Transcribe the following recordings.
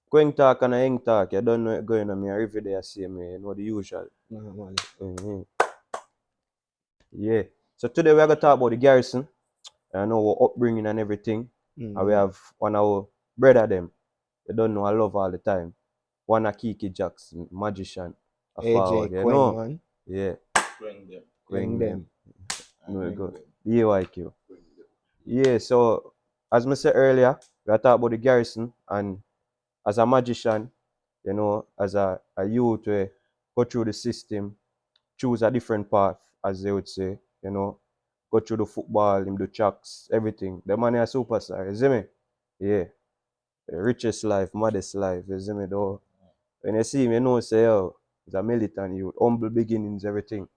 Queng talk and a hang talk, you don't know it going on me every day I see me, you know the usual. Man. Mm-hmm. Yeah. So today we're gonna talk about the garrison. I know our upbringing and everything. And we have one of our brother them. You don't know I love all the time. One a Kiki Jackson, magician, a forward, AJ you Queng, know? man. Yeah. Queng them. Queng them. No, Queng go. them. The AYQ. Queng them. Yeah, so as I said earlier, we are talking about the garrison and as a magician, you know, as a youth we go through the system, choose a different path, as they would say, you know, go through the football, him the chucks, everything. The man is a superstar, you see me? Yeah. The richest life, modest life, you see me though. When you see him, you know say yo, he's a militant youth, humble beginnings, everything.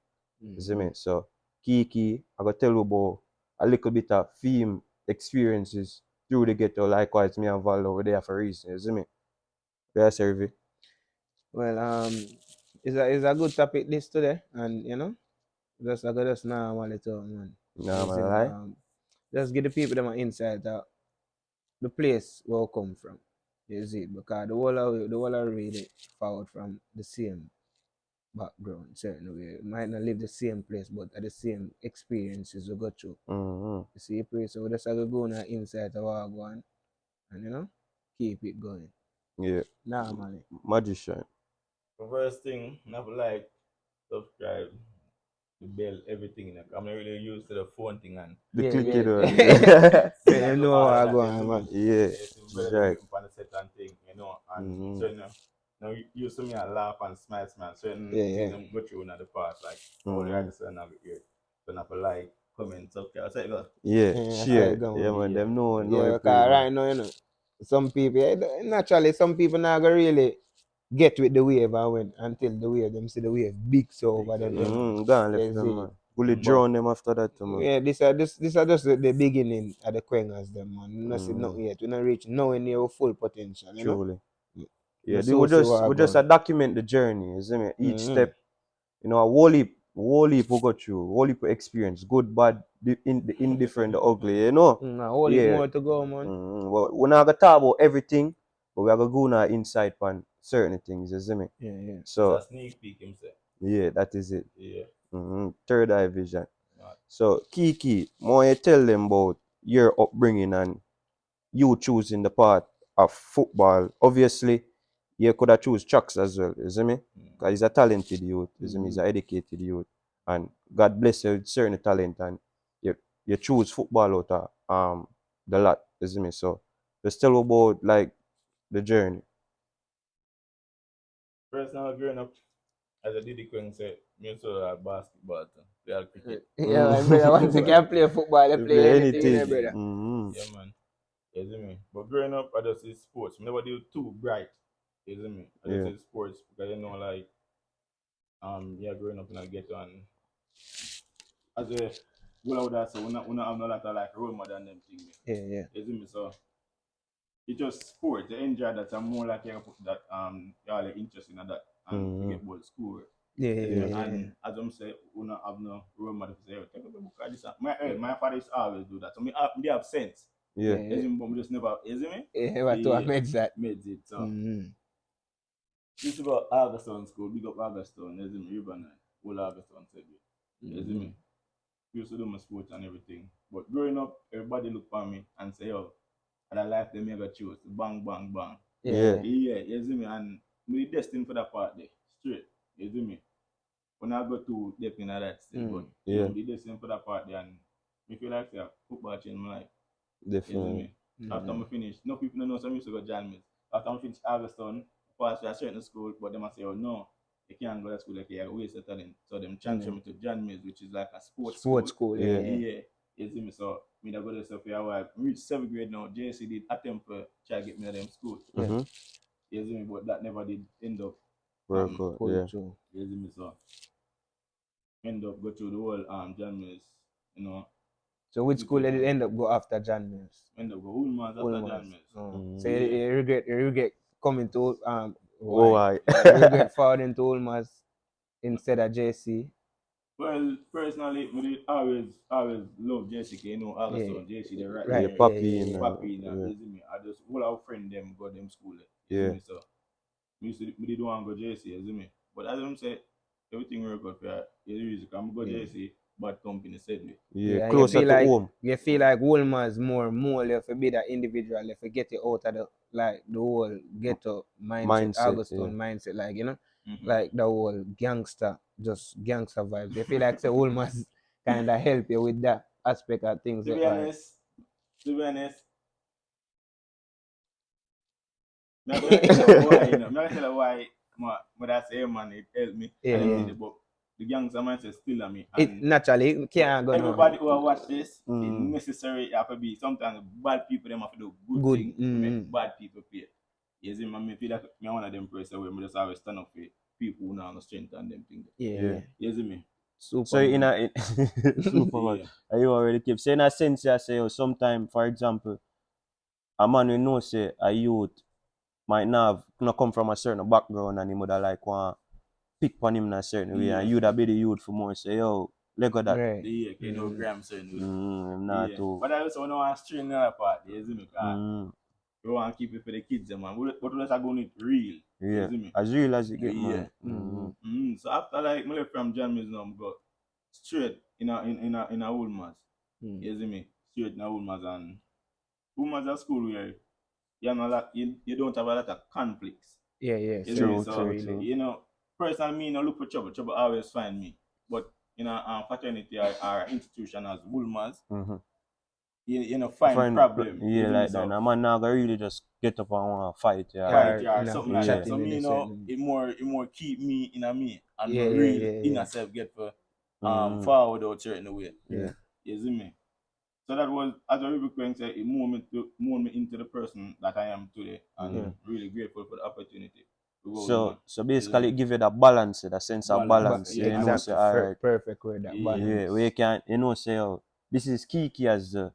You see me? So Kiki, I gotta tell you about a little bit of film experiences through the ghetto, likewise me and Val over there for a reason, you see me? Yeah, Servi. Well, it's a good topic this today, and you know, just like just now, one little man. Nah, You see man, me? lie. Just give the people them an insight of the place where we come from. You see, because the whole of really forward from the same background, certain way. Might not live the same place, but at the same experiences we go through. Mm-hmm. You see, so we just have to go on insight of what go on, and you know, keep it going. Yeah. Normally. Magician. The first thing, never like subscribe, the bell, everything. I'm not really used to the phone thing and The Yeah, click yeah. it on. Yeah, you know what I go on, man. Yeah, it's that's better right. to on the set and thing, you know, and Mm-hmm. so you know, now you used to me a laugh and smile, certain Yeah, things yeah. them go through in the past, like oh the Mm-hmm. artist and have it here. So not for like comments, okay. I say go. Yeah, Yeah, I say share. go Yeah, on. man, Yeah. them know Yeah, it play, because man. right now, you know, some people, naturally, some people not gonna really get with the wave and when until the wave, them see the wave big so over them head. Mm-hmm. Go and left You them, see. man. Will it But drown them after that, too, man? yeah, this are just the beginning of the Quengers them, man. We not see Mm-hmm. nothing yet. We not reach nowhere near our full potential, you know. Truly. You Yeah, so see what I we go just on. document the journey, you see me? Each Mm-hmm. step, you know, a whole heap we go through, whole heap we experience, good, bad, the indifferent, the ugly, you know? A whole heap Yeah. more to go, man. Well, we're not gonna talk about everything, but we are gonna go now insight on certain things, you see me? Yeah, yeah. It's a So, sneak peek himself. yeah, that is it. Yeah. Third eye vision. Right. So, Kiki, more you tell them about your upbringing and you choosing the path of football. Obviously, you could have choose tracks as well, you see me? Because he's a talented youth, you see me? He's an educated youth. And God bless you with certain talent and you choose football out of the lot, you see me? So just tell about like the journey. First now growing up, as I did the Queng said, me also had basketball, play had cricket. Yeah, my brother, once you can play football, they You play play anything, you know, anything. brother. Yeah, man. You see me? But growing up, I just did sports. I never did too bright. You see me? I just Yeah. did sports because you know, like, yeah, growing up in a ghetto and as a well, I would have said, we not have no lot of like role model and them thing. Yeah, yeah. You see me? So it's just sport. You enjoy that. I'm more like you put that you are like interested in that and we get both school. Yeah, You see me? yeah, yeah. And as I'm saying, we not have no role model to say, "Hey, take up a book of this." My father used to always do that. So they have sense. Yeah. Yeah, You see me? But we just never, you see me? yeah, what to Yeah, admit that. made it. So Mm-hmm. this is about Augustone School, big up Augustone, you see me? Riverine, all Augustone said it. You see me? Used to do my sports and everything. But growing up, everybody look for me and say, yo, and I like them mega choose. Bang, bang, bang. Yeah, Yeah. Yeah, you see me? And me destined for that part there. Straight. You see me? When I go to depth in that stage, but Yeah. me destined for that part there and me feel like say football changed my life. You see Definitely. me? After I finish, no people don't know some used to go John Mills. After I finish Augustone, pass to a certain school, but them I say, oh no, you can't go to school like you waste your talent. So them transfer me to John Mills, which is like a sports school. Sports school, Yeah. yeah. Yeah. You see me? So me that go there for a while. Me reach 7th grade now. JC did attempt for try to get me to them school. Mm-hmm. You see me? But that never did end up Very good. Pull Yeah. through. you see me? So end up go through the whole John Mills, you know. So which school did it end up go after John Mills? End up go Woolmans after John Mills. Oh. Mm. So you regret coming to Oh, why? I. You regret falling to Ulmas instead of JC. Well, personally, we did always love Jessica, you know, Augustine, JC, the right Yeah, Right. there, Papi and Papi, you yeah. see me. I just, all our friend them go them school, you see Yeah. me, so. Me did want to go JC, you see me. But as I'm saying, everything work out for you. I'm go Yeah. JC, bad company said me. Yeah, Yeah, and closer to home. you feel like Wolmer's more if you be that individual, if you get it out of the whole ghetto mindset, Mindset, yeah. Augustine mindset, like Mm-hmm. like the whole gangster vibes. You feel like say Wolmer's kind of help you with that aspect of things. To be honest, I'm gonna tell you why, you know. I'm gonna tell you why my that say man it helped me Yeah, and yeah. everything, but the gangster mindset still on me. It And naturally it can't go no everybody who watch this, it Mm. necessary it have to be sometimes bad people them have to do good, good. thing to make bad people pay. You see, me feel like me one of them person where me just always stand up for people who know no strength and them things. Yeah, Yeah. yeah. You see me? So Superman. Superman, Yeah. you already keep saying a sense you say sometimes, for example, a man we know say a youth might not come from a certain background and he would like want pick on him in a certain way and Yeah. you'd be the youth for more say, yo, let go that. Right. Yeah, okay, no grams anyway. I'm not Yeah. too. But I also want to strain another part, you see me? Cause Mm, we want to keep it for the kids, man. But let's go it real. yeah. You see me? As real as it get, Yeah. man. So after like me left from John Mills now, I go straight in a old mass. Mm. You see me? Straight in a old mass and old mass a school where you don't have a lot of conflicts. Yeah, yeah. You see So, me? True, So true, true. you know, personally me no look for trouble. Trouble always find me. But in a fraternity or institution as Woolmans, Mm-hmm. you know find problem. You Yeah, see me? like that. So And a man now go really just get up and want to fight, yeah. fight yeah, or something like that. So chatting in me, a you know, certain. it more keep me in a me and Yeah, my yeah, real yeah, inner yeah. self get for Mm, forward out certain way. yeah. You see me? So that was as a Ruby Queen said, it moved me into the person that I am today and Yeah. really grateful for the opportunity to roll So man. so You see basically me? it give you that balance, that sense of Balance. balance. Yeah, You know, say Exactly. alright. Perfect word, that Yeah. balance. Yeah, where you can say, oh, this is Kiki as a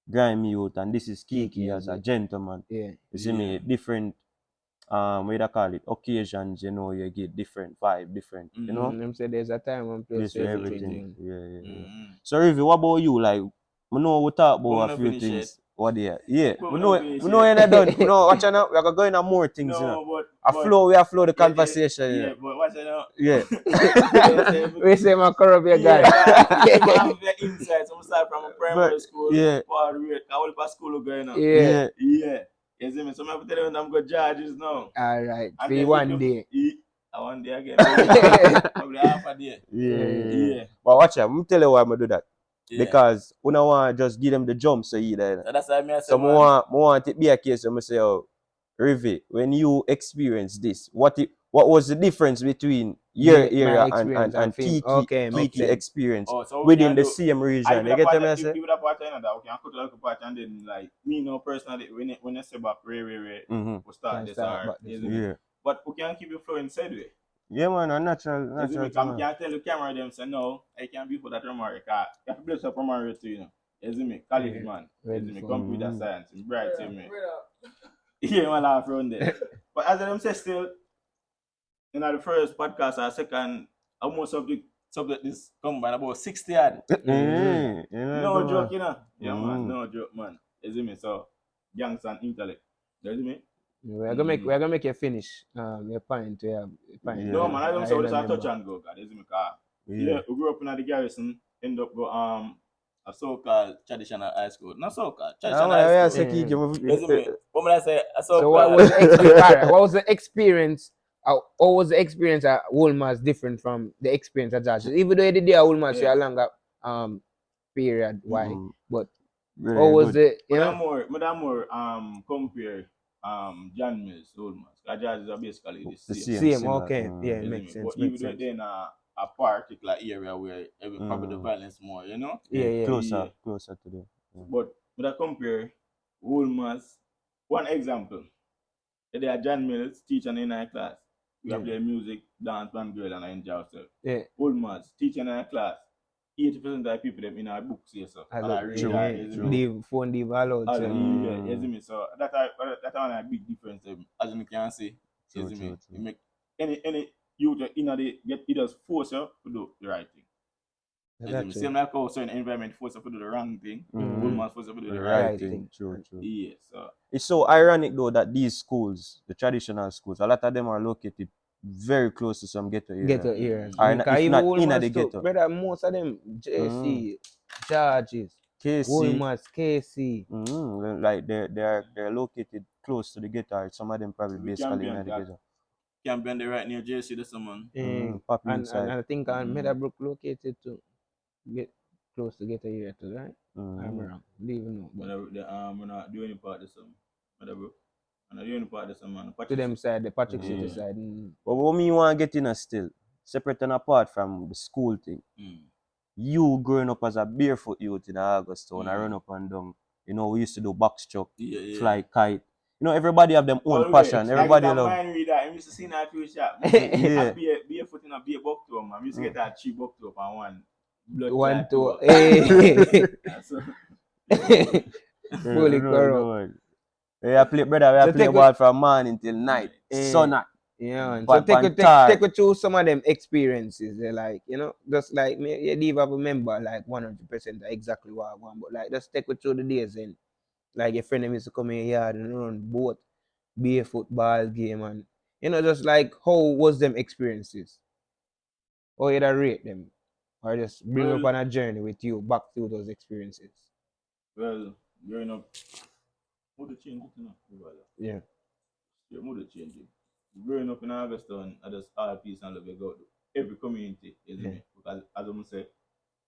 grimy youth and this is Kiki as a gentleman. Yeah. You see me, different what do call it, occasions, you get different vibe, different, Them say there's a time and place this for for everything. everything. Yeah. Mm-hmm. So Rivi, what about you? Like, we know we talk But about when a I few finish it, things. What there? Yeah. but We when know I we finish know it, you're not done. We know watch out, we are going to more things, no, We are flow the yeah, conversation, yeah, but watch it out. Yeah. We say my corrupt your guy. Yeah, I have the insights. I'm start from a primary But school, yeah, all the way, all the school going on. Yeah. Yeah. You see me? So I'm tell you I'm going charges now. All right. And For then one day. I one day again. Probably half a day. yeah. But watch out, I'm tell you why I'm do that. Yeah. Because we don't want to just give them the jump so either. So that's why I say, So man. want it be a case where I say, oh, Rivi, when you experience this, what was the difference between your My area experience and film. Kiki, Okay, makes Kiki sense. experience Oh, so we within can the do. same I region? even You get part what I say? even that part that we can cut a little part and then like me no personally when I say about Mm-hmm. we start Can this start or back this, isn't it? Yeah. But we can keep it flowing sideways. Yeah, man, a Isn't natural it? Come man. can't tell the camera them say no, I can't be for that Romari car. You have to bless up Romari too, you know. Isn't it? College Yeah. man. Ready Isn't it? for- Computer science, bright to me. Yeah, man, laugh around there. But as them say still, in the first podcast or second, almost subject this combine about 60 odd. No joke, you know. Yeah, man, no joke, man. You see me? So, gangster and intellect. You see me? We're gonna make you finish your point. Yeah, point. Yeah. No, man, I don't say this a touch remember. and go, God. You see me? Cause, Yeah. we grew up in the garrison, end up go a so-called traditional high school. Not so-called, traditional high I school. say Kiki. You see me? What would I say? A So what so-called. was the experience? Alright, what was the experience? How was the experience at Woolmar's different from the experience at Josh's? Even though you did there at Woolmar's for a longer period, why? But what was it? You know? But I'm more compare John Mills to Old Man. Because jazz is basically the same. Same. similar. Okay. Yeah, You see makes me? sense. But Makes even though sense. they're in a particular area where probably the violence more, you know? Yeah. Closer to them. But when I compare Woolman's, one example, they are John Mills teaching in our class. We have play music, dance, band girl, and I enjoy ourselves. Yeah. Woolman's teaching in our class. 80% of the people them in our books here, so. I And look. I read that, you see me? Leave phone leave allowed. All So. yeah, you see me? So that's one a big difference, as you can see. You see me? True. You make any you in the get it does force you to do the right thing. Same like how certain environment force you to do the wrong thing, old man force you to do the right Right thing. thing. True. Yeah, so It's so ironic though that these schools, the traditional schools, a lot of them are located very close to some ghetto area. Ghetto areas. Or Because if even not in Woolman's the too, ghetto. brother, most of them, JC, Charges, KC, Woolman's, KC. like they're located close to the ghetto. Or some of them probably we basically in the ghetto. can be on the right near JC this man. Pop And inside. I think on Meadowbrook located to get close to ghetto area too, right? I'm wrong. Don't even know. But We're not doing any part of some. Whatever. I'm not doing any part of some man. to them side, the Patrick City side. But what me want to get in still, separate and apart from the school thing. You growing up as a barefoot youth in Augustone, I run up and down. You know, we used to do backstroke, fly kite. You know, everybody have them own passion. Everybody love. I used to see that few shot. Yeah. Be a foot in a be a buck to him. I used to get that cheap buck to him and one blood One, clot two, to him. fully corrupt. Yeah, play brother. We play ball from morning till night. Sun out. Yeah, so take you through some of them experiences. They're like, you know, just like me, you leave up remember like 100% exactly what I want, but like just take you through the days and like your friend them used to come in here and run boat, be a football game, and you know, just like how was them experiences? Or you rate them, or just bring up on a journey with you back through those experiences. Well, growing up, mood change it now. Yeah. Yeah, mood change it. Growing up in Augustone, I just all peace and love go to every community, isn't it? Because as I say,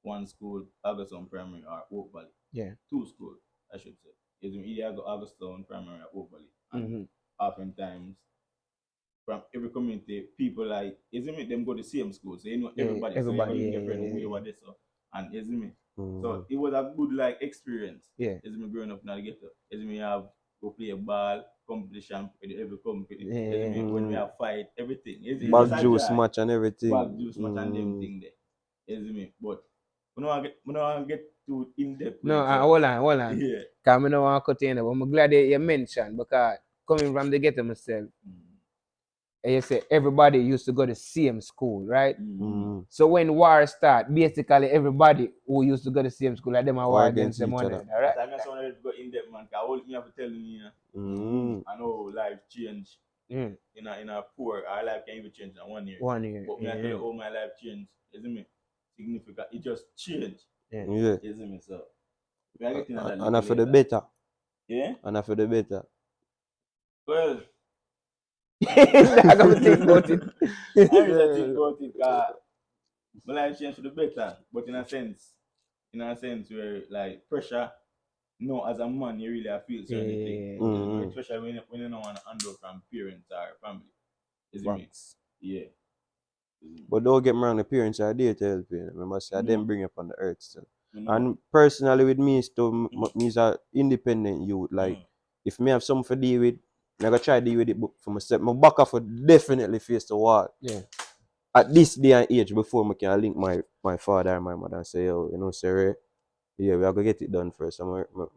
one school, Augustone Primary or Oak Valley. Yeah. Two schools, I should say. Isn't either go Augustone Primary or Oak Valley. And oftentimes from every community, people like isn't it them go to the same school. So you know everybody. So you're gonna get friend who you are this so and isn't it? So it was a good like experience. Yeah. Isn't me growing up in the ghetto. Isn't me have go play a ball, competition with every company. Isn't me when we have fight, everything. Bag juice match and everything. Bag juice match and everything there. Isn't me? But we don't get too in depth. No, hold on. Yeah. Because I don't want to cut in, but I'm glad you mentioned because coming from the ghetto myself. And you say everybody used to go to same school, right? So when war start, basically everybody who used to go to same school, like them are war against them one another, right? I'm not someone to go in depth, man. Cause me have to tell you, I know life change in a poor. Our life can even change in 1 year. 1 year. But me I tell you, all my life changed, isn't it? Significant. It just changed. Yeah. Isn't it? So we are getting that. And for the better. Yeah. And for the better. Well. I gotta think about it. I really think about it because my life changed for the better, but in a sense where like pressure, no, as a man you really feel certain things. Especially when you don't want to handle from parents or family. Is it me? Yeah. But don't get me wrong, the parents are there to help you. Remember, say, I didn't bring you up on the earth still. And personally with me, still, me is an independent youth. Like, if me have something to deal with, I'm going to try to deal with it for myself. My back off would definitely face the wall. Yeah. At this day and age, before I can link my father and my mother and say, yo, you know, sir, yeah, we are going to get it done first. I'm going to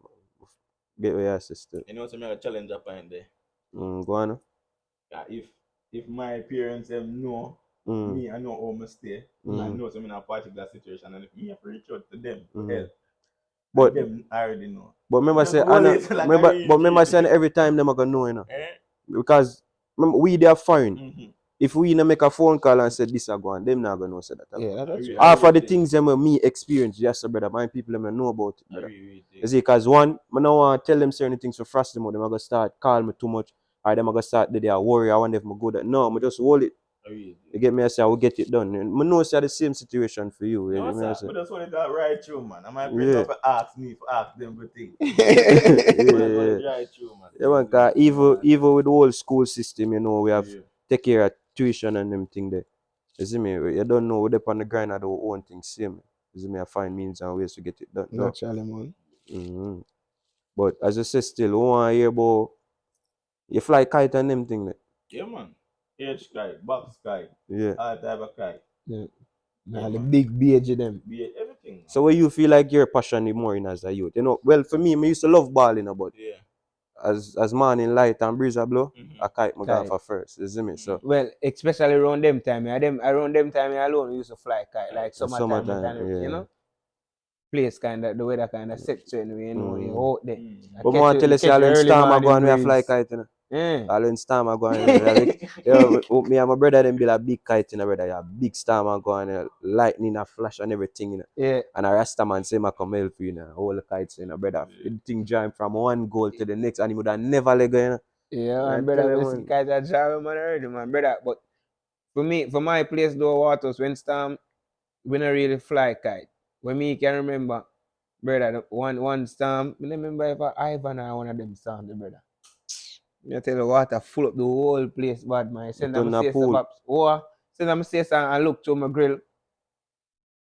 get with your sister. You know, some challenge up in there. Go on. If my parents know me, I know how I stay. I know I'm in a particular situation, and if me have to reach out to them to help, but them I already know. But remember, saying every time them are gonna know, you know, because remember, we they are foreign. If we make a phone call and say this are going, them not gonna know say that. Yeah, that's right. Half of the things them me experience, yes, brother, my people them know about it, brother. You see, because one, I don't want to tell them certain things to frustrate them, or them are gonna start call me too much, or them are gonna start they are worry. I wonder if I'm good at. No, I just hold it. You get me? I say I will get it done. I know it's the same situation for you. No, you sir, but that's what it right through, man. And my friends have to ask me to ask them the thing. Right through, man. Yeah, man, cause even with the whole school system, you know, we have take care of tuition and them thing there. You see me? You don't know, we're on the grind of the own thing, same. You see me? I find means and ways to get it done. Naturally, man. But as I say, still, we want to hear about you fly kite and them thing there. Yeah, man. Edge kite, box kite, all type of kite. Yeah. Nah, the big BH them. Everything. Man. So where you feel like you're passionate more in as a youth? You know, well, for me, I used to love balling, but as morning light and breeze a blow, Mhm. a kite me go Kite. for first. You see me? So Well, especially around them time, around them time alone we used to fly kite, like summertime, but summertime, then, you yeah. know, place kinda the weather kinda set certain way, you know, you're out there. I But catch more you, tell you you say catch all the when early storm a go morning on, we a fly breeze. kite, you know. Yeah. All when storm a go on, you know. Yo, me and my brother them build a big kite, you know, brother. Yeah, big storm a go on, lightning a flash and everything, you know. Yeah. And a Rasta man say I come help you, you know. All the kites, you know, brother. The thing jump from one goal to the next, and he would have never let go, you know. Yeah, I man, tell brother, you, we see man. kite are driving man already, man, brother. But for me, for my place though, waters, when storm, we don't really fly kite. When me can remember, brother, one storm, I don't remember if Ivan or one of them storms, brother. I tell you water full up the whole place, bad man. Send them Turn a say some pool. ups. Oh, send them say some and look through my grill.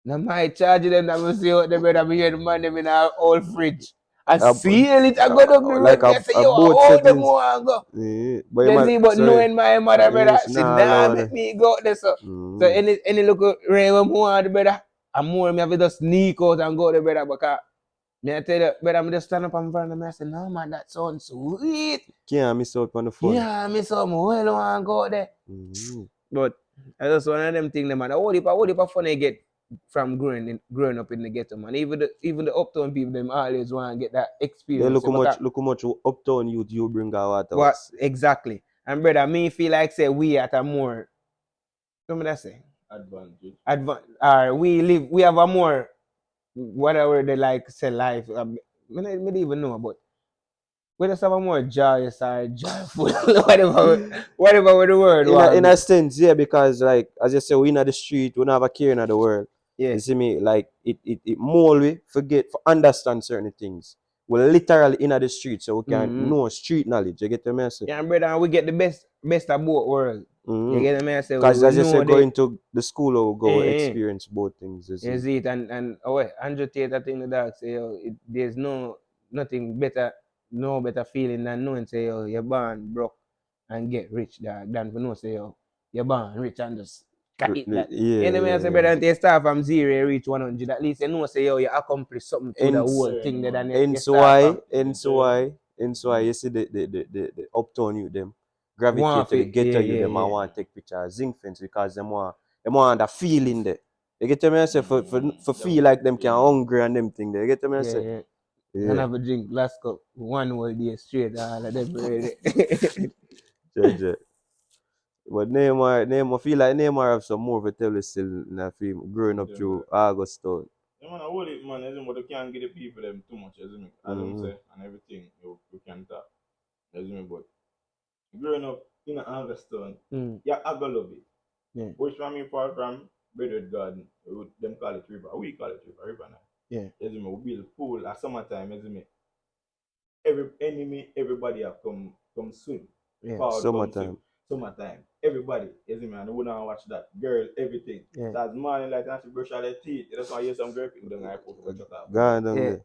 Now my charge them that we see out there, brother, we hear the man them in our old fridge. I A, seal it, I go down the like road, me I say, a yo, boat all them settings. more and go. Yeah. But you You might, see, but sorry. knowing my mother, brother, She she not nah allow make that. me go out there, so. So any local rain we more, brother, and more me have to just sneak out and go there, brother, because me I tell you, brother, I'm just stand up in front of me, I say, no man, that sounds sweet. Can't miss out on the fun. Yeah, me some well want go out there. But I just one of them things, man. What if fun I get from growing up in the ghetto, man. Even the uptown people, them always want to get that Yeah, experience. look how much uptown youth you bring out of What us. exactly? And brother, me feel like say we at a more, what me that say? We have a more whatever they like say life. Me don't even know, but we just have a more joyous or joyful, whatever the word In was. a sense, yeah, because like as you say, we in the street, we don't have a care in the world. Yeah. You see me, like it more we forget for understand certain things. We're literally in the street, so we can know street knowledge. You get what I say? Yeah, brother, and we get the best of both worlds. You get me? I say Because we as you say, know the going to the school or go experience both things. You see? is it and oh wait, Andrew Tate I think the dog say yo, there's nothing better, no better feeling than knowing say yo, you're born broke and get rich dog than for know say yo, you're born rich and just got it that. You know me? I say brother, until you start from 0 you reach 100, at least you know say yo, you accomplished something to the whole thing that then you start from. And so why you see the uptown youth them gravitate to the ghetto youth them and want to take pictures zinc fence because them want that feeling there. You get what I say? For feel like them can hungry and them thing there. You get what I say? Yeah. Yeah. And have a drink last cup one whole day straight, all of them ready. Judge. But Neymar feel like Neymar have some more to tell us still in that film growing up through Augustown. Yeah, man, I hold it, man. As in, but you can't give the people them too much, as in, as them say, and everything you can talk, as in, but growing up in Angerstone, yeah, I go love it. Yeah. Which from me far from Bedford Garden, them call it river. We call it river now. Yeah. As in, we build pool at summertime, as in, everybody have come swim. Yeah. Forward come swim. Summertime. Summertime. Everybody, as in, man, we wanna watch that. Girls, everything. Yeah. So as morning like that, she brush all their teeth. That's why you hear some girl people don't like put shut up. Gone down Yeah. there.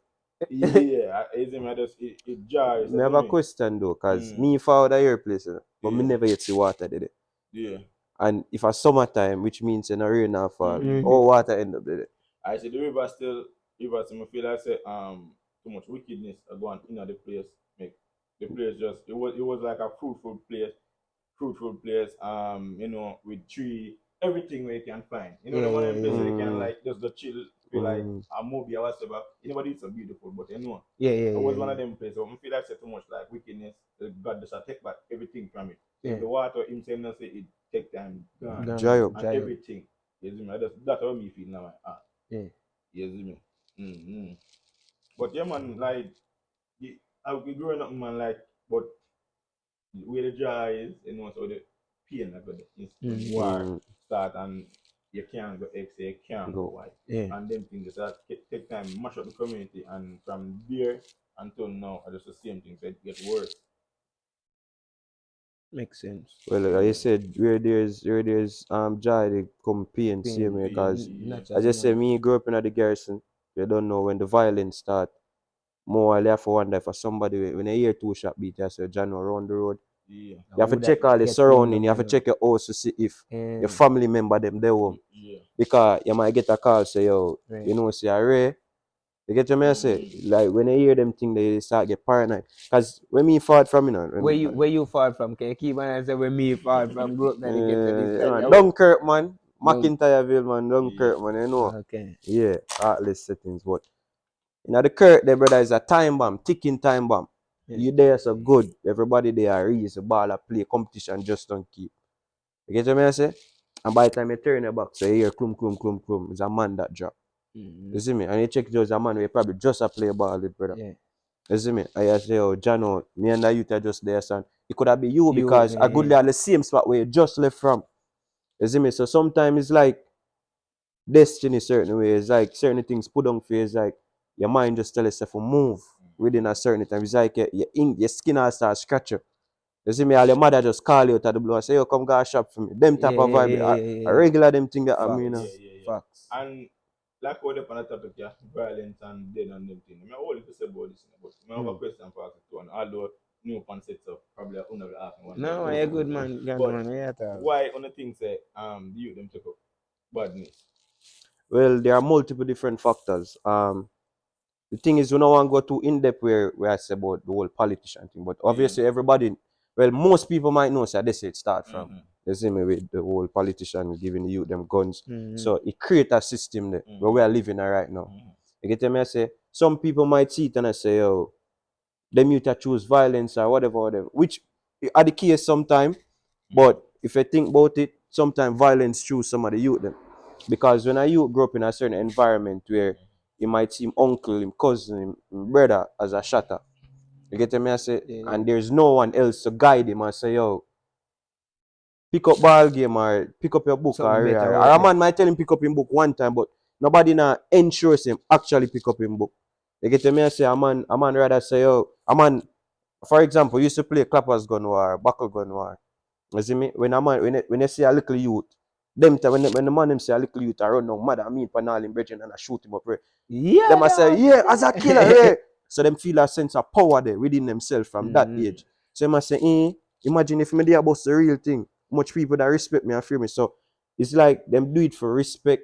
Yeah, as in, I just it jars. Me have a question though, cause me forward your place, but me never yet see water there. Yeah. And if a summertime, which means in a rain and fall, Mhm. all water end up there. I see the river still me feel like say too much wickedness are going in the place. Make the place just it was like a fruitful place, with tree, everything where you can find. You know the one of them places you can like just the chill, feel like a movie or whatever. Anybody it's so beautiful, but it was one of them places. So I feel like say too much like wickedness, God just take back everything from it. So the water himself not say it take time gone. Dry up. And everything. You see me? That's how me feel now. Yeah. You see me? But yeah, man, like I be growing up, man, like, but where the joy is, so the pain like the war start and you can't go X, you can't go Y. Yeah. And them things that take time, mash up the community, and from there until now, are just the same thing, so it gets worse. Makes sense. Well, like you said, where there's joy, they come pain, same way. Pain, Cause yeah. as I say, me grew up in the garrison. You don't know when the violence start. More I have to wonder for somebody when you hear two shot beat, you say John around the road. Yeah. You have to check all the surrounding. You have to check your house to see if your family member them there home. Yeah. Because you might get a call say yo, Right. you know, say Ray, You get what I say? Like when I hear them thing, they start get paranoid. Cause when me fought from, you know, Where you fought from? Can you keep on and say where me fought from? Grew up in the ghetto this yeah, side. man, Yeah, Dunkirk, man, Dunk. McIntyreville, man, Dunkirk, man, you know. Okay. Yeah, heartless settings, but you know the Kirk, there, brother, is a time bomb, ticking time bomb. Yeah. You there so good, everybody there are raise the ball, a play, competition just don't keep. You get what I say? And by the time you turn your back, so you hear clum, clum, clum, clum, it's a man that drop. Mm-hmm. You see me? And you check just a man where probably just a play ball with, brother. Yeah. You see me? I say, oh, Jano, me and the youth are just there, son. It could have been you You, because I yeah, goodly at the same spot where you just left from. You see me? So sometimes it's like destiny certain ways, like certain things put on for you, it's like your mind just tell itself to move within a certain time. It's like your skin has start scratching. You see me, all your mother just call you out of the blue and say, yo, come go shop for me. Them yeah, type of yeah, vibe. yeah, yeah, yeah, A yeah. regular them thing that I mean. Facts. Yeah. Facts. And like what upon the topic, yeah, violence and dead and them thing. I mean, all you say about this, but I have a question for you too, and although new concepts of probably I will ask one day. No, you're good man, Ghana But man. Yeah, why on the thing say the youth them take up badness? Well, there are multiple different factors. The thing is, we don't want to go too in depth where I say about the whole politician thing, but obviously everybody, well, most people might know, so they say it start from. You see me with the whole politician giving the youth them guns. Mm-hmm. So it create a system there where we are living in right now. You get me? I say some people might see it and I say, oh, them youth to choose violence or whatever, whatever. Which are the case sometimes, but if you think about it, sometimes violence choose some of the youth them. Because when a youth grow up in a certain environment where he might see him uncle, him cousin, him brother as a shatter. You get me? I say, Yeah, and there's no one else to guide him and say, yo, pick up ball game or pick up your book Something better or out a there. man might tell him pick up him book one time, but nobody now ensures him actually pick up him book. You get me? I say a man rather say, yo, a man, for example, used to play clappers gun war, buckle gun war. You see me? When a man when they see a little youth, them time when the man them see a little youth I run now mad at me panal him brethren and I shoot him up right. Yeah, Them I say, dog. yeah, as a killer, right? So them feel a sense of power there within themselves from that Mm-hmm. age. So them I say, imagine if me there about the real thing, much people that respect me and fear me. So it's like them do it for respect,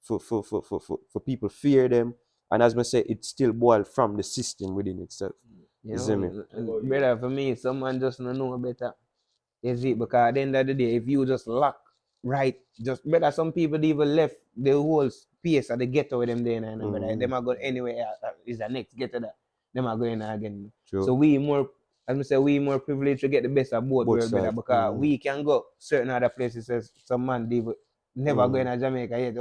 for people fear them. And as I say, it still boil from the system within itself. You You see me? know, and better for me, someone just don't know better. Is it because at the end of the day, if you just lock right, just better some people even left the whole space at the ghetto with them there and better. Them are going anywhere is the next ghetto that them are going again. True. So we more as I say, we more privileged to get the best of both Both world better sides. because we can go certain other places as some man they never going to Jamaica yet.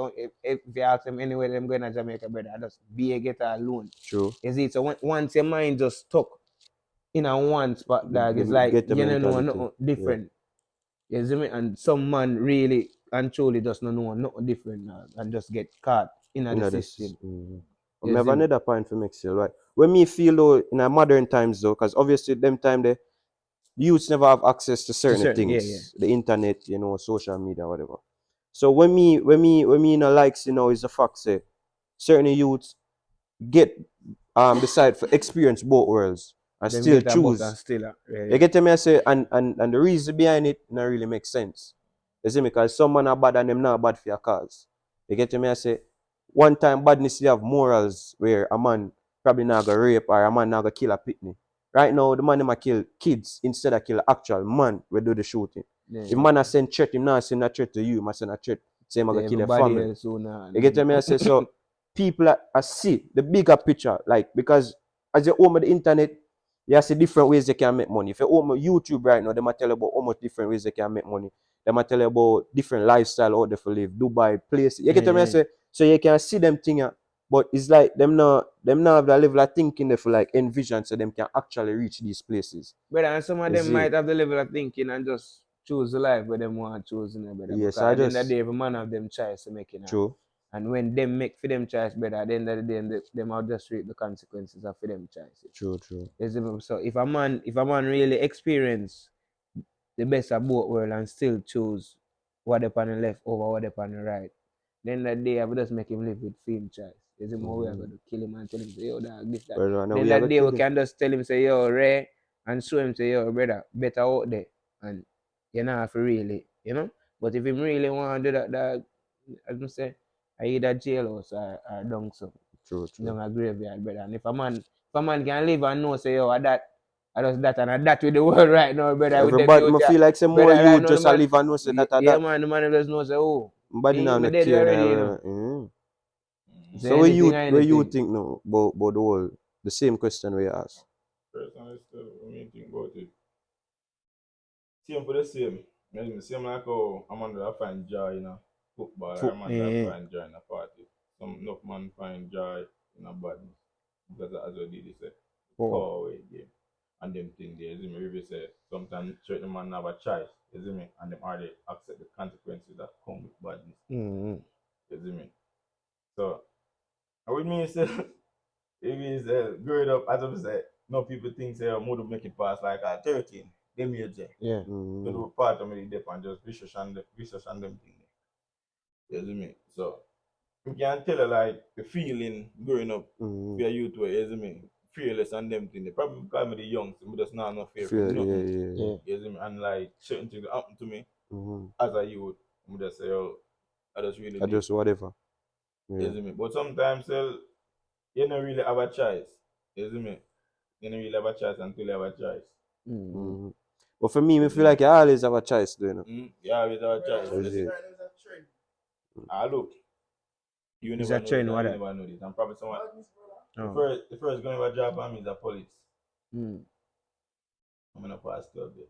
If you ask them anywhere them going to Jamaica, brother, just be a ghetto alone. True. Is it so once your mind just stuck in a one spot, dog, it's like Get the you don't know mentality. nothing different. You see me? And some man really and truly just don't know nothing different now and just get caught in You the know this. system. I You have see me? another point for make sure, right? When me feel though in a modern times though, because obviously them time the youths never have access to To certain certain, yeah, things, the internet, social media, whatever. So when me likes, is the fact say certain youths get decide for experience both worlds and them still get a bus and choose. still, You get me? I say, and the reason behind it not really makes sense. You see me? Because some man are bad and them not bad for your cause. You get me? I say, one time badness you have morals where a man probably not gonna rape or a man not gonna kill a pitney. Right now, the man them a kill kids instead of kill actual man we do the shooting. If man a send threat, him not send a threat to you, him a send a threat, say him a gonna kill your everybody family. else who not. You get me? I say, so people are see the bigger picture, like because as you own the internet, you see different ways they can make money. If you own YouTube right now, they might tell you about almost different ways they can make money. They might tell you about different lifestyle out there for live, Dubai, places. You get me? I say, so you can see them thing, but it's like them now have that level of thinking there for like envision so them can actually reach these places. Brother, and some of You them see? might have the level of thinking and just choose the life where them want to choose, brother. Yes, Because I at the end of the just day, every man have them choice to make, true. And when them make for them choice, brother, at the end of the day, them will just reap the consequences of for them choices. True. You see me? So if a man really experience the best of both worlds and still choose what upon the left over what upon the right, then that day I will just make him live with film choice. You see me? We are going to kill him and tell him, say, yo, dog, this, that. Well, now Then we are that gonna day kill we him. can just tell him, say, yo, Ray, and show him, say, yo, brother, better out there. And you know, if really, But if him really want to do that, dog, as I say, I either jailhouse or down so. True. Down a graveyard, brother. And if a man can live and know say yo that I just that and that with the world right now, brother, with them Everybody, youth. I feel like some more Brother, right you now the just a man, live and know say that or yeah that. man, the man just know say oh Nobody now me no dead care already, you now. know. Say So anything or where you anything. think no about the whole the same question we asked? Personally, still, when you think about it, same for the same. Same like how Amanda find joy in a football, or Amanda Yeah. find joy in a party. Some enough man find joy in a badness. Because as well did say, power away game. And them thing there, you see me, really say, sometimes certain man have a choice, you see me, and them already accept the consequences that come with badness, Mm-hmm. you see me. So, I would mean, say, it means growing up, as I said, no people think say I'm going to make it past like 13. Them age there. Yeah. So the part of me dip and just vicious and them thing. You see me? So you can tell her like the feeling growing up for your youth way, you see me? Fearless and them thing. They probably call me the young, so me just not no fear for nothing. Yeah. You see me? And like certain things that happen to me Mm-hmm. as a youth, I just say, oh, I just really I do. just whatever. You Yeah. see me? But sometimes you don't really have a choice. You see me? You don't really have a choice until you have a choice. Mm-hmm. But for me, I You feel see like me? you always have a choice, do you know? You always have a choice. Is You see? it? Look, you Is never that know this, trend and what you that? never know this. And probably someone Oh. the first going to job on me is a police. Mm. I'm gonna pass 12 days.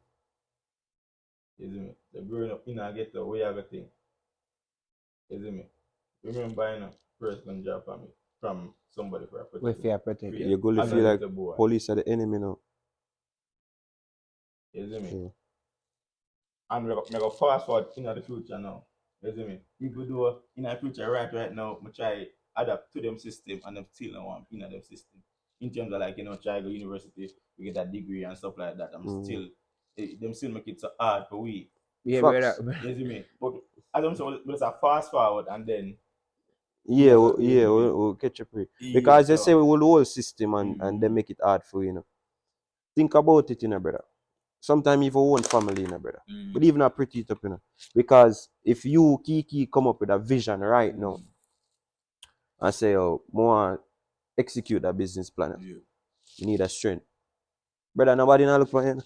You see me? So growing up in a ghetto, where you have a thing. You see me? Remember, you know, first going to job on me from somebody for a We protect me. fear protect you. You gonna As a feel like little boy. police are the enemy now. You see me? Yeah. And we go fast forward in the future now. You see me? Even though in the future right now, I try adapt to them system and them still don't want in them system. In terms of like, try go university, we get a degree and stuff like that. I'm still them still make it so hard for we. Yeah, Facts. brother. You see me? But as I'm saying, let's a fast forward and then we Yeah, are going yeah, to be we'll catch up with. yeah, Because they say so we will the whole system and they make it hard for you know. Think about it, brother. Sometimes even own family, brother. But even a pretty it up, Because if you Kiki come up with a vision right now and say, oh, more execute that business plan, you need a strength. Brother, nobody not look for you.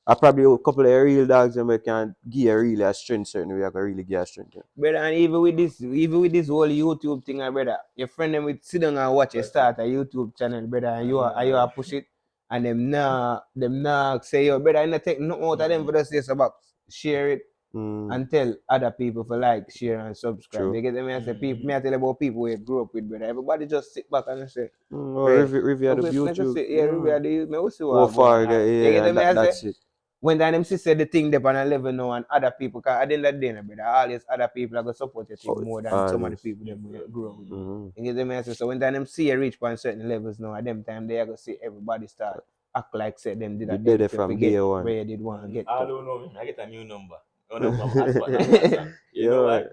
I probably a couple of real dogs and we can give you really a strength certain way I can really give a strength. Brother, and even with this whole YouTube thing, brother, your friend them with sit down and watch you start a YouTube channel, brother, and you are push it, and them nah say yo, brother, I not take nothing out of them for the say about share it and tell other people for like, share and subscribe. True. You get them? I say people, me I tell about people we grew up with, brother. Everybody just sit back and say, Or Ray, review the make us YouTube. see, yeah, review the me we see Go what going far, on. You yeah, get and them? I say. that's it. When them said the thing there on a level now and other people, because at the end of the day, brother, all these other people are going to support your thing more than some of the people them we grow with. You get them answer? So when them see you reach on certain levels now, at them time they are going to see everybody start act like say them did a Did them it to from forget day one. where you did want to get I to. don't know. I get a new number. I know from Aswat and WhatsApp. You know why?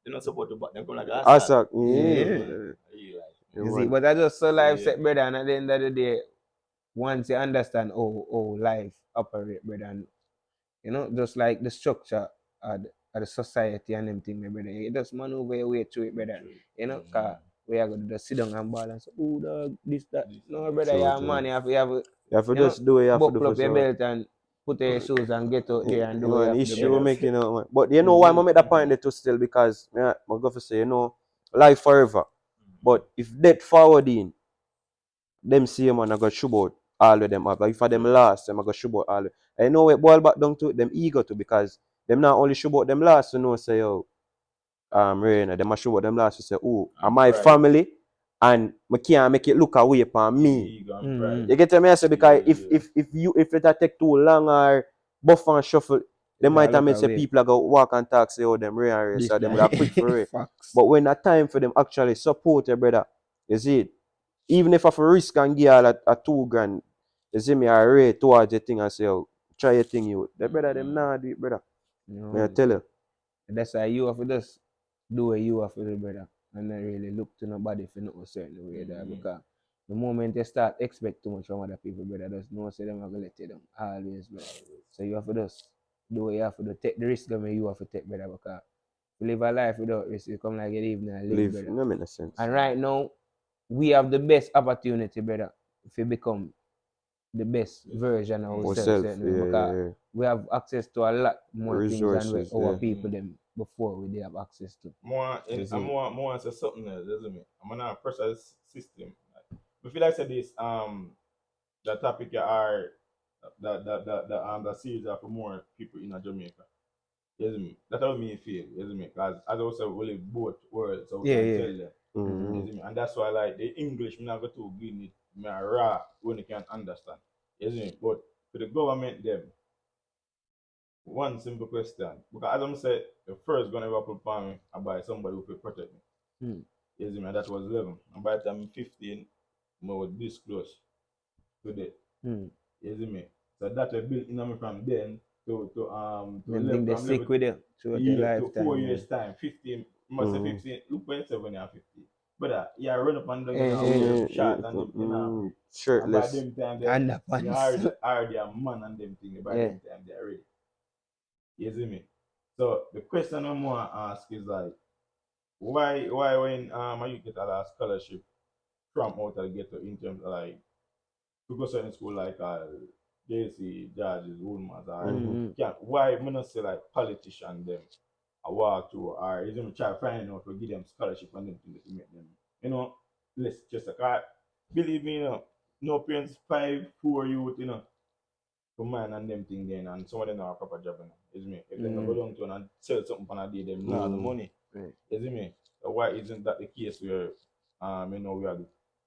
They not support the but they come like Asak, Yeah. Yeah. You see, but I just saw life set, brother, and at the end of the day, once you understand how life operate, brother, and just like the structure of the society and them thing, my brother. You just maneuver your way through it, brother. Cause we are going to just sit down and balance. Oh, dog, this, that. No, brother, you're a man. You have to just do what you have to do buckle for up your sure. belt and put on your shoes and get out there and do what you Man, have to do, issue brother. make man. But you know why I make that point there too still because yeah, my go for say, life forever. But if death forward in, them same man I got shoot out all of them have. Like if for them last, them I got shoot out all of them. I know it boil back down to them ego too because them not only shoot out them last, say yo, Raina, them a show what them last to say, oh, am my family and I can't make it look away from me. You get me? I say because if it take too long or buff and shuffle, they might have made say people are go walk and talk say oh them Ray so them would have quick for it. But when the time for them actually support your brother, you see it. Even if I for risk and give all a 2 grand, you see me I rate towards the thing and say, oh, try your thing you. The brother them nah do it, brother. I tell you. That's why you have to just do what you have to do, brother. And not really look to nobody for not a certain way there. Because the moment you start expect too much from other people, brother, just know say them are gonna let you down. Always, brother. So you have to just do what you have to do. Take the risk that you have to take, brother, because you live a life without risk, you come like you live now, live, brother. No make no sense. And right now, we have the best opportunity, brother, if we become the best version of ourselves, Ourself, because we have access to a lot more things than resources, our yeah. people them before we have access to. More say something else, isn't it? I'm gonna pressure system. I feel like say this the topic you are the series are for more people in Jamaica. Isn't me? That's how me feel, isn't me? Because as I said, we live both worlds, so we Yeah, can yeah. tell them. Mm-hmm. Isn't me? And that's why like the English me not go too good in it, me a raw when you can understand. Isn't it? But for the government them, one simple question. Because as I'm saying, the first gun ever put upon me I buy somebody who could protect me. Isn't me? And that was 11. And by the time I'm 15, I was this close to that. Isn't me? So that was built in me from then to Them level thing they from level stick with you throughout your yeah, to lifetime. 4 years time, 15, must say 15, look when 7 and 15. But yeah, run up and down, you know, Eh, wear short and them, you know, and by Shirtless. them time, you Underpants. already a man and them thing, by Yeah. them time, they're ready. You see me? So the question I'm going to ask is like, why when you get a lot of scholarship from out of the ghetto in terms of like, to go certain school like JC, Judges, Woolmans, or yeah, why me not say like politician them I walk through or even try to find out to give them scholarship and them things to make them, you know, less just a car. Believe me, you know, no parents 5, 4 youth, you know, to mine and them thing then and some of them have a proper job, you know, is me. If they don't go down to and sell something for a day, them now the money. Right. Is me? So why isn't that the case where you know we are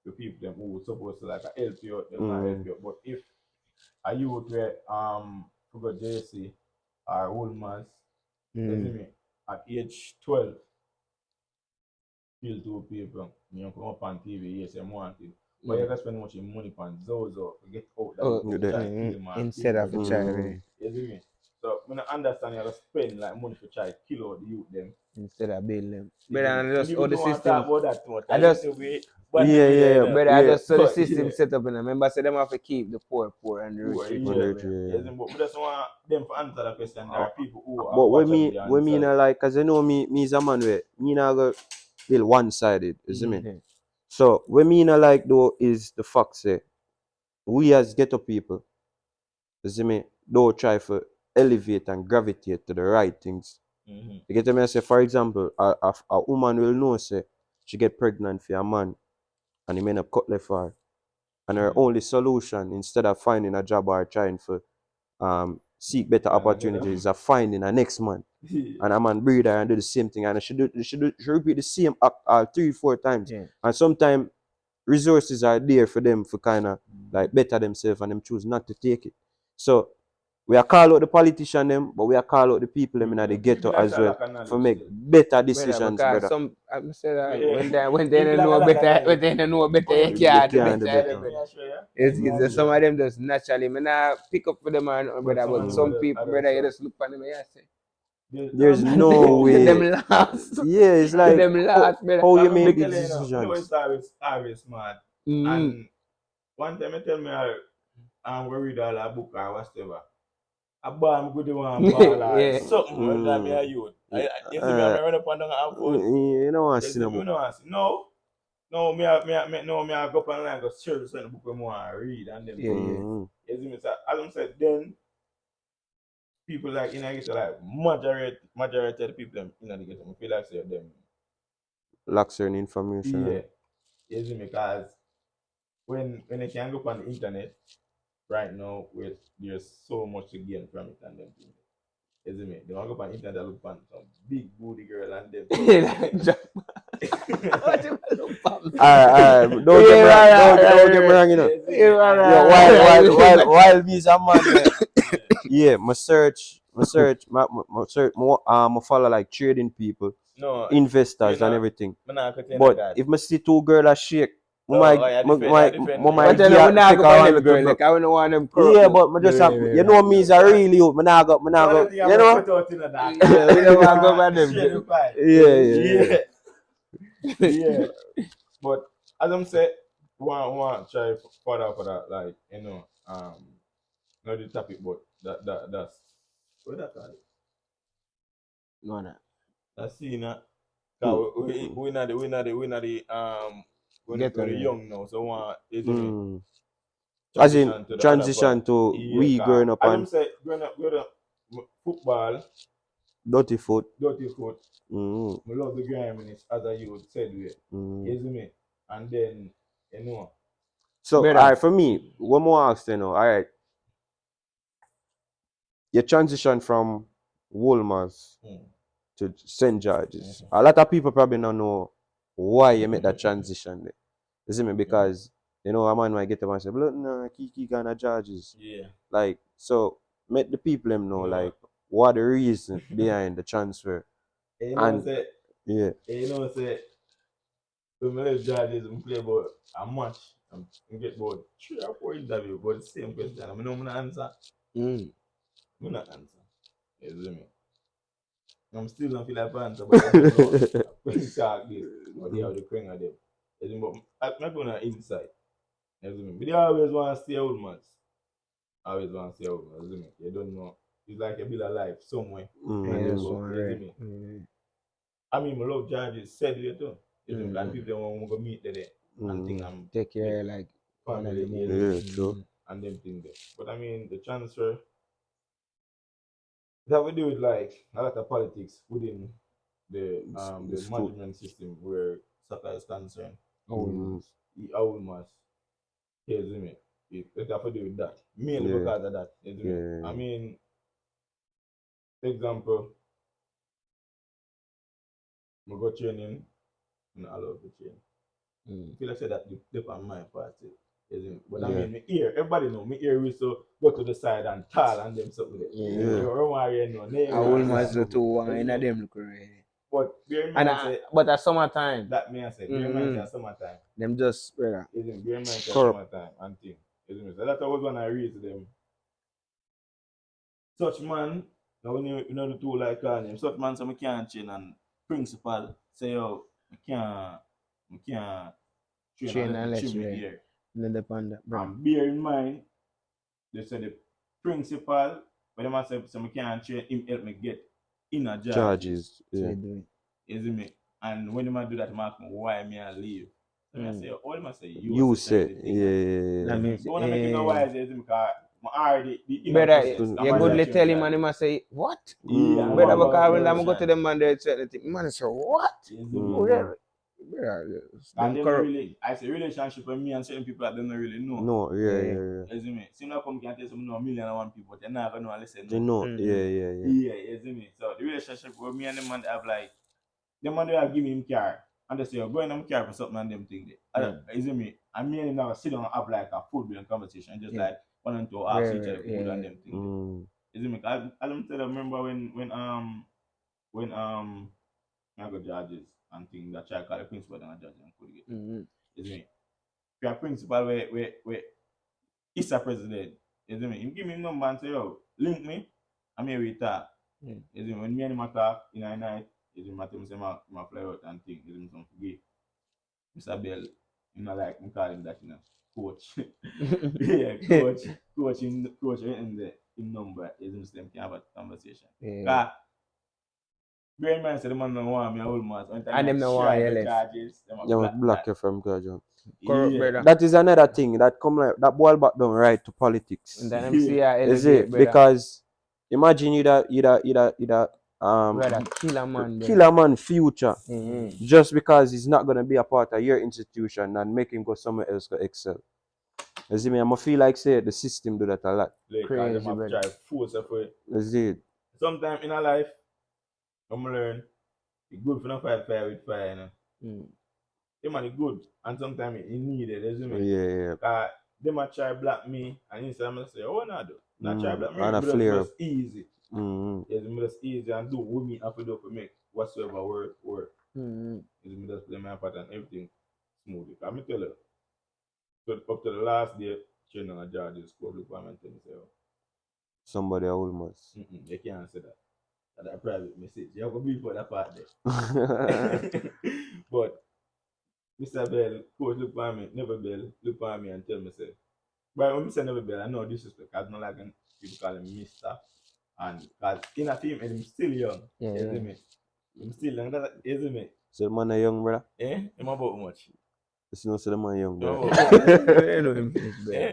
the people them who supposed to like help you out, them not help you out. But if a youth where forgot JC or Woolmans, is me, at age 12 feel to people, you come up on TV, yes, I'm wanted. But you can spend much money on Zozo to get out that Oh, you try to kill him and instead kill of a them. child, You see me? So when I understand you have to spend like money to try to kill out the youth them. instead of build them. You But see me? I We just how even the don't want to talk system, about that too much. I I just just we bad Yeah, name there, you yeah, know. but I just saw the But system yeah, set up, and I remember say them have to keep the poor and the poor, rich yeah. together. Yes, but we just want them to answer the question. There Uh, are people who are but watching the when me answer. not like, cause you know me is a man where me not go feel one sided, you see me? Yeah. So what me not like though is the fact say we as ghetto people, you see me, don't try to elevate and gravitate to the right things. You get me? I say, for example, a woman will know say she get pregnant for a man and he may not cut left for her. And her only solution, instead of finding a job or trying to seek better Find a better opportunities, is of finding a next man. yeah. And a man breed her and do the same thing. And she repeat the same act 3, 4 times. Yeah. And sometimes resources are there for them for kind of like better themselves and them choose not to take it. So we are call out the politician them, but we are call out the people them in the People ghetto like as a well lack of for knowledge make still. better Brother, decisions, because brother. some I say that Yeah. when they People don't like know a lack of better, when knowledge. they don't know better, Oh, you you can't do can't better, do either, better. me brother. I show you. It's Me I just show some you. of them just naturally, man, I pick up for them, man, But brother. some But of them some people, are brother, you so just look at them and you say, There's no to them way. last, Yeah, it's to like them last, brother. how you I'm gonna make Bec- the tell you, you know decisions. it's always smart. mm, And one time I tell me I'm gonna read all a book or whatever. A ball I'm good one ball or yeah. something when me Mm. a youth. You see me, I Uh, run up and down and have fun. you don't want to You see see no me, book. no answer. No, me I go up online go search certain book we want to read and them Yeah, things. yeah. Mm. You see me, so as I said, then people like in the ghetto, like majority of the people them in the ghetto, I feel like say them, Lack certain information. yeah, you see me, because when they can go up on the internet right now, with there's so much to gain from it and them things. You see me, they want to go up on the internet and look on some big booty girl and them Like, things. what you look for me? Alright, don't get me wrong. Yeah, Don't get me wrong, you know. You see yeah, me, and, Yo, right. while me's a man, yeah. yeah, my search, I follow like trading people, No, you investors and know, everything. I'm not going to But that. if I see two girls that shake, Oh, I different. But then we not take go her for one them little girl, bit. like I don't want them corrupt. Yeah, Look. but I just have, you Yeah. know me is a real youth. Me So nah I go, don't think I'm you going know? to put out in that. Yeah, we don't want to go for them Share the girl. pie. Yeah. Yeah. But as I'm saying, want try further for that, like, not the topic, but that's, what that called? No, no. That's, you know, Hmm. we not the when Ghetto the life. young now, so want is me Mm. As in transition to the other transition part. to Yeah, we growing up as on them say, growing up, football, dirty foot. dirty foot. Mm. I love the griminess as a youth said we. Mm. You see me? And then you know, So Brother. alright, for me, one more ask you know, alright. You transition from Woolmans mm, to St. George's. A lot of people probably don't know why you make that transition there. You see me? Because you know a man might get up and say, look, no, Kiki gonna George's. yeah. Like, so make the people them know No. like what the reason behind the transfer. You know And say yeah. say when I left Jardins and play about a match and get about 3 or 4 interviews about the same question. I know I'm not answer. I'm not answer. You see me? I'm still don't feel like answer, but I don't know. I talk this, but they have the cring of them. You see me? But I'm not gonna inside. You see me? But they always want to stay old man. Always want to stay old man. You see me? You don't know. It's like you build a life somewhere. Mm. And then Yes, go. one You see right. me? I mean, my love Jardins said it too. You see me? And people don't want to go meet there and think I'm Take care like one of family. them. You see own. me? Yeah, true. And them things there. But I mean, the transfer that we do with like a lot of politics within the It's food. management system where soccer is concerned. Old The old must hear me. It have to do with that. Mainly Yeah. because of that. You see me? Yeah. I mean, example, I go training and I love the train. I feel like I said that dip on my party. But I Yeah. mean, me ear, everybody know, me ear whistle, go to the side and tall and them stuff with it. Yeah. You don't worry, no, I never will and must do move it. two one You see in a me? them look right. But bear in And mind, say, but at summertime, that me I say, bear in mind, say, summertime. them just brother. Bear in mind, say, Correct. summertime and thing. So that was when I read to them. Such man, now when you know the two like call him, such man, so I can't train and principal say, yo, I can't train Train unless me unless trim me right. there. No depend that brother. And bear in mind, they say the principal, when them say so I can't train, him help me get in a charges. Charges. So Yeah. you do it. You see me? And when them do that, them ask me why me I leave. So I say, all them say, you You was such say, a thing. yeah. That You see me? means But when I make it no wise, you see me? Because I already the inner brother, process. I'm you already goodly a tell train him and he charges. must say, what? Yeah, I'm Brother, about because when I'm go version. to them man, they say the thing. Man say, what? You see me? Oh, yeah. Brother, And them they don't corrupt. really, I say relationship with me and certain people that they don't really know. No, yeah, Yeah. yeah, yeah. You see me? See now come can tell some know 1,000,001 people, but they're not gonna know unless they You know. know, yeah, yeah, yeah. Yeah, you see me? So the relationship with me and them man have like them man they have give me him car and they say, oh, go in them car for something and them thing there. You see me? And me and him now sit down and have like a full blown conversation, just like one and two ask each other food and them thing there. You see me? As I'm telling remember when I got judges and things that try to call the principal and judge and could get. You see me? If you're a principal where is a president, you see me? Him give me number and say, yo, link me, I'm here with talk. You see me? When me and him talk in a night, you see me, I tell him say my fly out and things, you see me, some forget. Mr. Bell, you know, like me call him that, you know, coach. Yeah, coach in the in number, you see me, so them can have a conversation. Yeah. Bear in mind, say the man don't want me a whole month. And them no want you left. Charges, them a You must black block that. you from graduate. Corrupt, Yeah. brother. That is another thing that come like that boil back down right to politics. And then them see ya Is elevate, it? brother. Because imagine Brother, kill a man, kill a man future Mm-hmm. just because he's not gonna be a part of your institution and make him go somewhere else to excel. You see me? I feel like say the system do that a lot. Like, Crazy, them have brother. try force of it. Is it? Sometimes in a life, I'm learn it's good for no fight fire with fire, you know. Them man is good, and sometimes it needed, you see me? Yeah. Them a try block me, and instead I'm say, oh, no, do. Not try block me, And a but flare up. just easy. Mm-hmm. Yes, me just easy and do what me have to do for make whatsoever work. Yes, me just play my part and everything smoothly. Because me tell you, up to the last day, training a judges score requirement and say, oh, Somebody almost. they can't say that. That's a private message. You have to be for that part there. But Mr. Bell, coach look for me, never Bell, look for me and tell me say. But when I say never Bell, I know disrespect. I don't like when people call him Mr. And because in a team, and I'm still young. Isn't me? I'm still young, isn't me? So man a young brother. I'm about how much? It's no say the man young, bro. No. You know him finish, bro. Eh?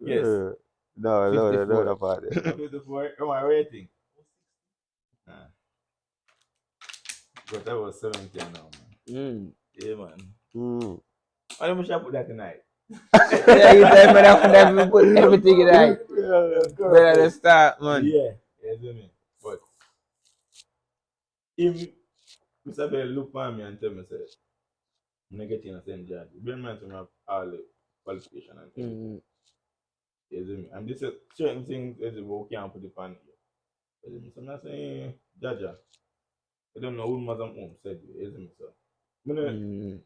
Yes. No, no, 54. about it. 54. Am I rating? Nah. But I was 17 now, man. Yeah, man. Mm. Why don't we put that tonight? Yeah, you tell me that we put everything in right. Better than start, man. Yeah, you see me. But if Mr. Bell look for me and tell me, say, I'm not getting a St. George. Bear in mind, I have all the qualification and everything. You see me. And this is certain things as we can't put it on here. You see me. So I'm not saying, Jaja, I don't know who mother home said you see me. So,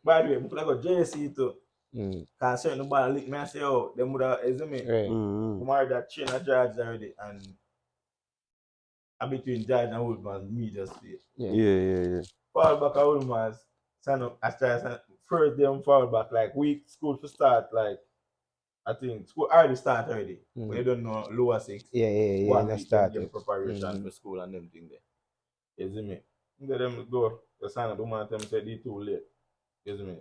by the way, I could have got JC too. Because certain nobody lick me and say, oh, them would have, you see me. Right. Mm. I'm already that chain of George already. And I'm between George and Woodman, me just feel. Yeah. Fall back at Woodman's, sign up, I started sign up. First day I'm fall back, like week school to start, like, I think school already start already. But you don't know lower six. Yeah. 1 That week them started. get preparation for school and them thing there. You see me? Let them go. The sign up the man tell me say they too late. You see me?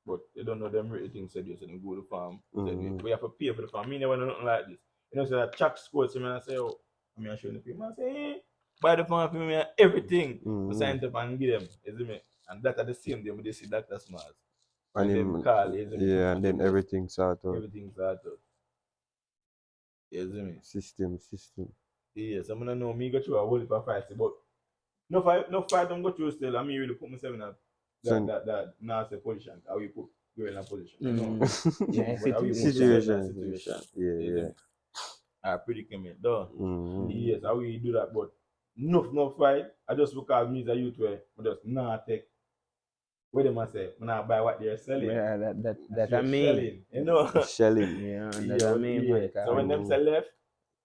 But they don't know them really things said you so they go to the farm. Said we have to pay for the farm. Me never know nothing like this. You know, so that Chuck scored to me and I say, oh, I mean I show the people. I say, hey, buy the farm for me and everything. We sign up and give them. You see me? And that at the same day they see Dr. Smart. And And them him, call, you see me? yeah, and then everything sort of Everything's out of. You see me? system. Yes, I'm gonna know me go through a whole heap of fights, but no fight don't go through still. I mean really put myself in a So- that nasty position. How you put girl in a position, you know. Yeah, But how you put yourself in a Situation. situation. Yeah. A predicament, though. Mm. Yes, how you do that, but no fight. I just because me as a youth where I just not take what them I say, when I buy what they're selling. Yeah, that I You're mean. selling, you know. Shelling. Yeah, that Yeah, I well, mean, yeah. man. So when them say left,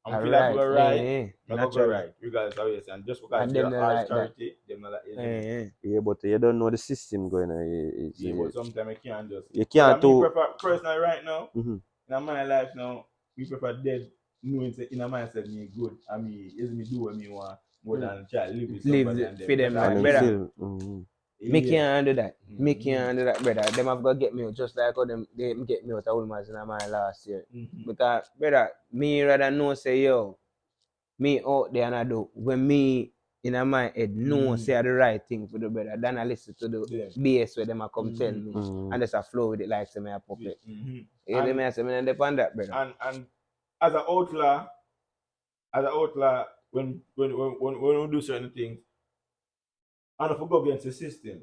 I'm feel like Alright, go right. I go naturally. right, regardless of how you say. And just because And you're them not all like that. charity, them not like it. Yeah, but you don't know the system going on. Yeah, but sometimes I can't just. You But I can't mean, do. prefer personally right now Mhm. in my life now, we prefer dead knowing say in my mindset me good. I mean, is me do what me want more than try to live with somebody and for them, better like, And than then better. them. feel. Me Yeah. can't handle that. Me can't handle that, brother. Them have got to get me out, just like how them they get me out of Ulmers in my last year. Because, brother, me rather know say, yo, me out there and I do. When me in my head know say the right thing for the brother, then I listen to the Yeah. BS where them a come tell me. Mhm. And just a flow with it like say me a puppet. Mhm. You get me? I say me not depend on that, brother. And as an outlaw, when we do certain things, I don't forget against the system.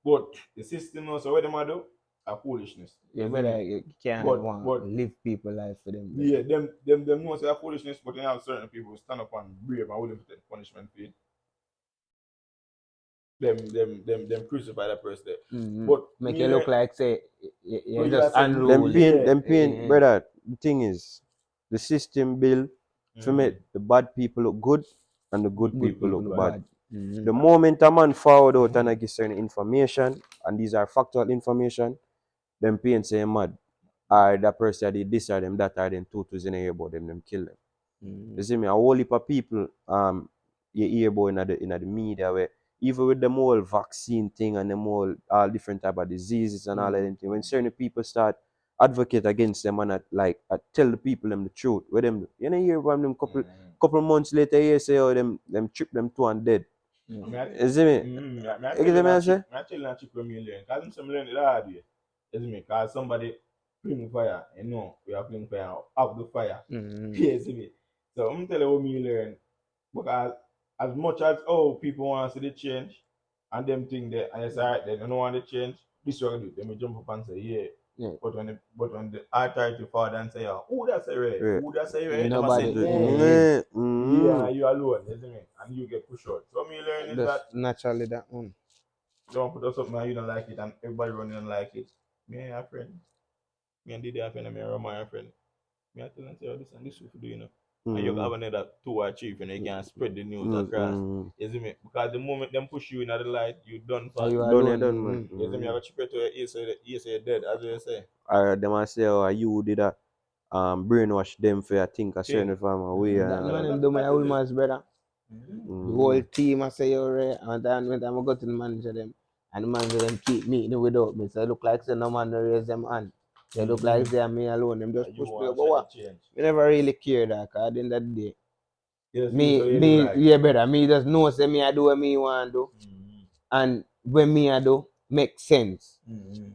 But the system also what them a do? A foolishness. Yeah, You see brother, me? you can't But live people life for them. Brother. yeah, them know say a foolishness, but then have certain people who stand up and brave and willing to take punishment for it. Them crucify that person there. But Make me you look learn, like say but you you just are saying unruly. Them pain, Yeah. brother. The thing is, the system built to make the bad people look good and the good people look bad. The moment a man forward out and I give certain information, and these are factual information, them pain say mad. Or that person did this or them that or them two in the hear about them kill them. You see me, a whole heap of people you hear about in the media where even with them whole vaccine thing and them all different type of diseases and all of them thing, when certain people start advocate against them and tell the people them the truth, where them you know hear from them couple months later you say oh them trip them two and dead. You see me? I You get me I say? tell you a trick when me learn. Because some learn it the hard way. You see me? Because somebody fling fire, you know, we are fling fire out the fire. You see me? So I'm telling you what me learn. Because as much as people want to see the change and them think that and it's alright, they don't want the change, this is what I do. They may jump up and say, yeah. But when the authority father and say, who that say right? Yeah. Who that say right? Them a Nobody. say, yeah, and you alone, you see me? And you get pushed out. So me learn is Just that naturally that one. don't put us up and you don't like it and everybody running don't like it. Me and your friend. Me and Didi a friend and me and Roma a friend. Me I tell them say, this and this we do, you know. And you have another 2 or 3 and you can spread the news across. You see me? Because the moment them push you in the light, you done for. Are you Done alone? man. You see me? I got chip to your ear say you're dead, as you say. Or them a say oh you did that brainwash them for I think a certain form of way That man them do my that is it. Ulmers, brother. The whole team I say you're right. And then when I go to the manager them, And the man them keep meeting without me. So it look like say no man no raise them hand. They look like they are me alone. Them just You push me want over. What? change. Me never really care that, cause at the end of the day. You just Me, feel so you me, live right. yeah, brother. Me just know say me I do what me want to do. And when me I do, make sense.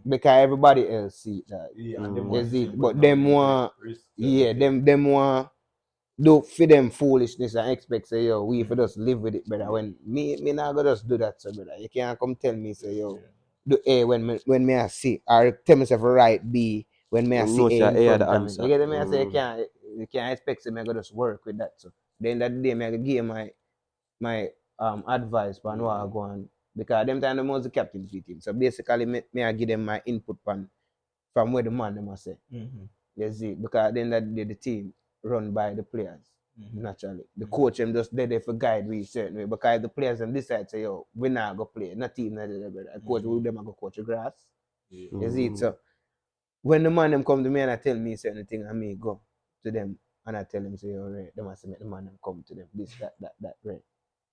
Because everybody else see that. Yeah, and them Mm. want Is to see it? him But put them him out want, there, risk yeah, certain them want do for them foolishness and expect say yo, we for Mm. just live with it, brother. Yeah. When me not gonna just do that, so brother. You can't come tell me say things. yo, Yeah. do A when me I see or tell myself right B when me I see No, A say in A are the front of me. answer. You get me? I say Mm. you can't expect say me I gonna just work with that. So then that day me I give my advice on what I go on because them time the most the captain for the team. So basically me I give them my input from where the man them I say. You see, because at the end of the day the team run by the players. Naturally. The coach them just there for guide we certain way. Because the players them decide say yo, we not go play. Not team not the brother. Coach who them I go coach the grass. Yeah. You see it? Mm. So when the man them come to me and I tell me certain thing and me go to them and I tell them say yo right, them I say make the man them come to them. This, that, right.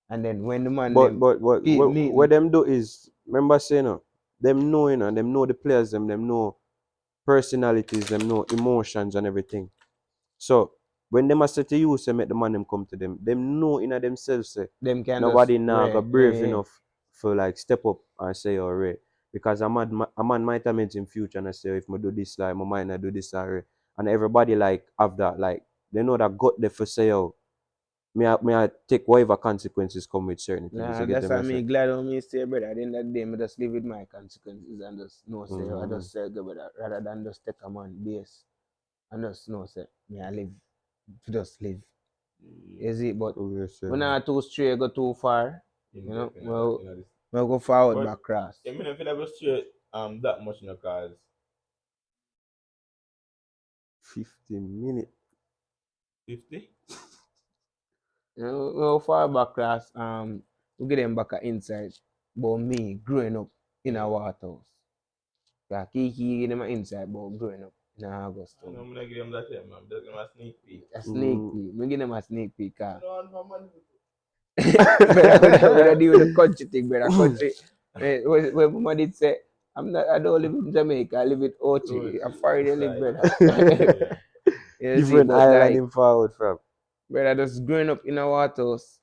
And then when the man But them what keep what meeting, them do is remember saying them know them know the players them know personalities, them know emotions and everything. So when them are say to you say make the man them come to them know in themselves say them can just nobody now got brave enough for like step up and say alright. Because a man might have meant in future and I say if I do this like my mind I do this alright. And everybody like have that like they know that got there for say oh may I take whatever consequences come with certain things. nah, You get that's them why I say? me glad on me stay brother. At the end of the day, me just live with my consequences and just know say I Mm-hmm. just say go brother rather than just take a man base and just know say me I live just live. Is it? But when I too stray go too far, you know, well go forward But back cross. I mean, if you never straight that much, you know, cause 15 minutes. 50. You know, well far back cross, we get them back at inside. But me growing up in a water house. Yeah, Kiki them a inside but growing up in a August I know town. I'm gonna give him that time, man. Just give him a sneak peek. A sneak Mm. peek. Me give them a sneak peek. You know, I'm for money. Better deal with the country thing, better country. When mama did say, I don't live in Jamaica, I live in Ochi. I'm far they live, Right. brother. Yeah. You see, Different but island like, in forward from. brother, just growing up in a water house,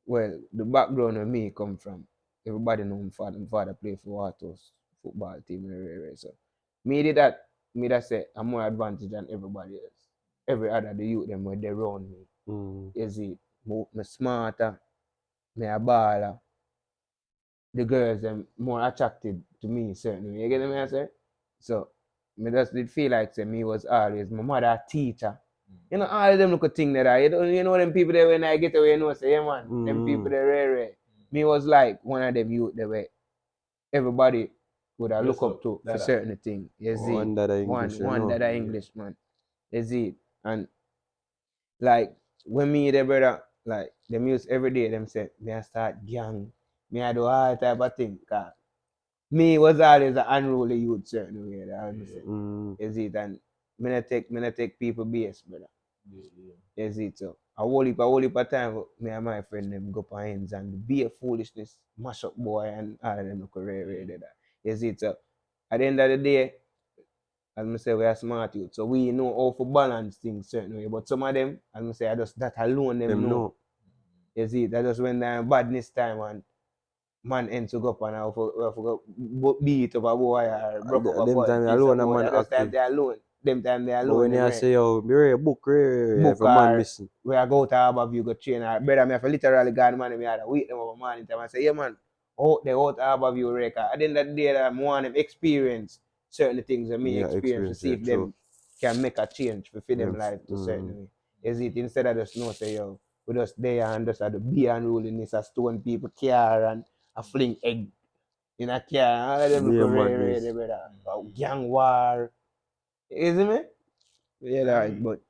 well, the background of me come from, everybody know my father play for water house football team in the area. So, me did that, me that say, I'm more advantage than everybody else. Every other, the youth, them, where they around me. Mm. You see, me smarter, me a baller. The girls them more attracted to me certainly. You get me I say? So me just did feel like say me was always my mother a teacher. You know all of them look a thing that you know them people there when I get away you know say yeah man, them people Mm. they rare. Me was like one of them youth that way everybody would have look Dress up up. to for Dada. certain thing. You see? One that I One English, you one know. that I English man. You see? And like when me the brother like them use every day them say me I start gang, me I do all type of thing. Cause me was always an unruly youth certain way. That I would say. Mm. Is it? And me not take people BS, brother. Yeah. Is it? So a whole heap of time me and my friend them go for hands and be a foolishness, mash up boy and all of them look rare that. Is it? So at the end of the day, as I say, we are smart youth. So we know how to balance things certain way. But some of them, as I say, I just that alone them Them know. know. You see, that just when the badness time and man ends to go up and I forgot beat up a boy or broke up a Them boy, time kiss a alone a boy. man That just time active. they alone. Them time they But alone, when them you right. say yo, me read a book, Book every man or missing. where I go to Harbour View go train or brother me have to literally go and man me had to wait them over morning time and say, yeah man, out the out Harbour View record. At the end of the day that I want them experience certain things and me Yeah, experience to experience see yeah, if true. them can make a change for fit them Them life to certain mm. way. Is it instead of just no say yo, we just there and just have the be unruly this a stone people car and a fling egg in a car. All of them look Be a rare, madness. brother. Gang war. You see me? Yeah, like, but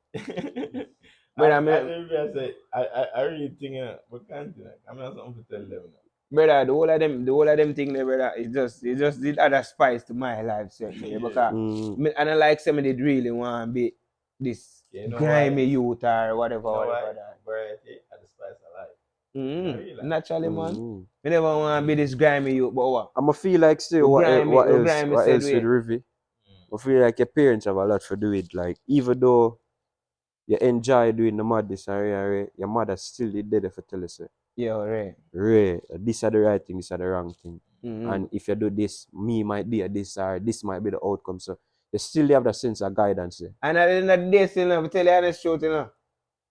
I I mean, maybe I say I really think but can't like, I'm not something to tell them now. brother, the whole of them thing there, brother, it just did add a spice to my life, certainly. Yeah. Because Mm. and I like somebody did really want to be this You know why? grimy youth or You know why? whatever that. Variety and the spice of life. real life. Naturally, man. Mm. We never want to be this grimy youth, but what? I'ma feel like still We what grimy, what we else grimy what said else with we. Rivi? I feel like your parents have a lot to do with, like, even though you enjoy doing the madness and your mother still did there for tell you say, Yeah, right. Ray, this are the right thing, this are the wrong thing. Mm-hmm. And if you do this, me might be a this or this might be the outcome. So you still have that sense of guidance there. And at the end of the day, still, I tell you honest truth, you know.